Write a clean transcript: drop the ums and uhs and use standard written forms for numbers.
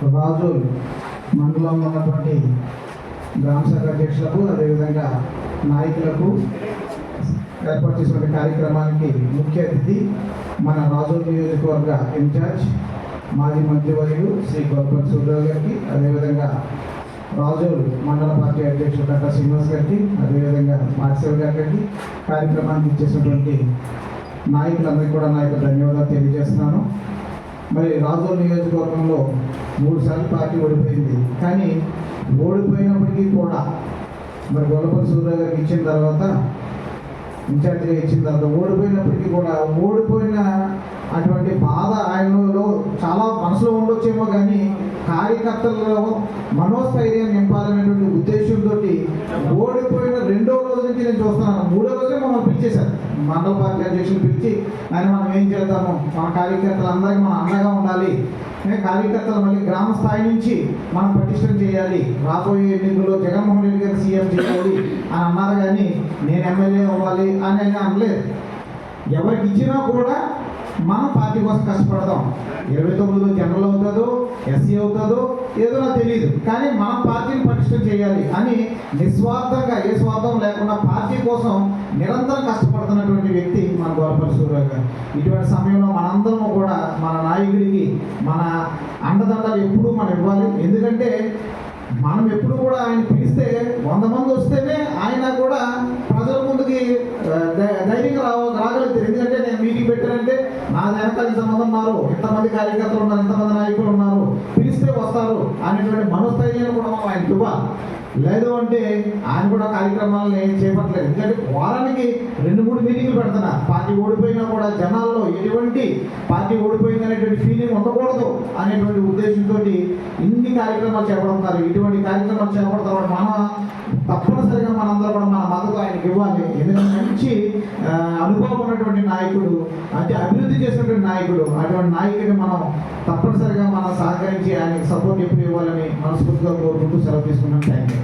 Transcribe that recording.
రాజు మండలంలో ఉన్నటువంటి గ్రామ శాఖ అధ్యక్షులకు అదేవిధంగా నాయకులకు ఏర్పాటు చేసిన కార్యక్రమానికి ముఖ్య అతిథి మన రాజోల్ నియోజకవర్గ ఇన్ఛార్జ్ మాజీ మంత్రివర్యులు శ్రీ గొప్పటి సూర్యరావు గారికి, అదేవిధంగా రాజోల్ మండల పార్టీ అధ్యక్షులు కట్టా శ్రీనివాస్ గారికి, అదేవిధంగా మాటిశివ గారికి, కార్యక్రమానికి ఇచ్చేసినటువంటి నాయకులందరికీ కూడా నా యొక్క ధన్యవాదాలు తెలియజేస్తున్నాను. మరి రాజోల్ నియోజకవర్గంలో 3 సార్లు పార్టీ ఓడిపోయింది. కానీ ఓడిపోయినప్పటికీ కూడా మరి గొల్లపల్లి సూర్యరావు గారికి ఇచ్చిన తర్వాత, ఇన్ఛార్జిగా ఇచ్చిన తర్వాత ఓడిపోయినప్పటికీ కూడా ఓడిపోయిన అటువంటి బాధ ఆయనలో చాలా మనసులో ఉండొచ్చేమో, కానీ కార్యకర్తలలో మనోస్థైర్యాన్ని నింపాలనేటువంటి ఉద్దేశంతో ఓడిపోయిన 2వ రోజు నుంచి నేను చూస్తున్నాను. 3వ రోజే మమ్మల్ని పిలిచేశారు, మండల పార్టీ అధ్యక్షులు పిలిచి, ఆయన మనం ఏం చేద్దాము, మన కార్యకర్తలందరికీ మనం అండగా ఉండాలి, కార్యకర్తలు మళ్ళీ గ్రామ స్థాయి నుంచి మనం పటిష్టం చేయాలి, రాబోయే ఎన్నికల్లో జగన్మోహన్ రెడ్డి గారు సీఎం చేయాలి అని అన్నారు. కానీ నేను ఎమ్మెల్యే అవ్వాలి అని ఆయన అనలేదు. ఎవరికి ఇచ్చినా కూడా మనం పార్టీ కోసం కష్టపడదాం. 29లో జనరల్ అవుతుందో ఎస్సీ అవుతుందో ఏదో నాకు తెలియదు, కానీ మనం పార్టీని పటిష్టం చేయాలి అని నిస్వార్థంగా, ఏ స్వార్థం లేకుండా పార్టీ కోసం నిరంతరం కష్టపడుతున్నటువంటి వ్యక్తి మన గొల్లపల్లి సూర్యరావు గారు. ఇటువంటి సమయంలో మనందరం కూడా మన నాయకుడికి మన అండదండలు ఎప్పుడూ మనం ఇవ్వాలి. ఎందుకంటే మనం ఎప్పుడు కూడా ఆయన పిలిస్తే 100 మంది వస్తేనే ఆయన కూడా ప్రజల ముందుకి ధైర్యంగా రాగలుగుతారు. ఎందుకంటే నేను మీటింగ్ పెట్టానంటే నా వెనకాల ఇంతమంది ఉన్నారు, ఇంతమంది కార్యకర్తలు ఉన్నారు, ఇంతమంది నాయకులు ఉన్నారు, పిలిస్తే వస్తారు అనేటువంటి మనోస్థైర్యాన్ని కూడా మనం ఆయనకి ఇవ్వాలి. లేదు అంటే ఆయన కూడా కార్యక్రమాలని చేపట్టలేదు. ఎందుకంటే వారానికి 2-3 మీటింగ్లు పెడుతున్నా. పార్టీ ఓడిపోయినా కూడా జనాల్లో ఎటువంటి పార్టీ ఓడిపోయింది అనేటువంటి ఫీలింగ్ ఉండకూడదు అనేటువంటి ఉద్దేశంతో ఇన్ని కార్యక్రమాలు చేపడుతున్నారు. ఇటువంటి కార్యక్రమాలు చేపడతారు. తప్పనిసరిగా మనందరూ కూడా మన మద్దతు ఆయనకి ఇవ్వాలి. ఎందుకంటే మంచి అనుభవం ఉన్నటువంటి నాయకుడు, అంటే అభివృద్ధి చేసినటువంటి నాయకుడు. అటువంటి నాయకుడిని మనం తప్పనిసరిగా మనం సహకరించి ఆయనకి సపోర్ట్ ఎప్పుడు ఇవ్వాలని మనస్ఫూర్తిగా కోరుకుంటూ సెలవు తీసుకున్నాం. Thank you.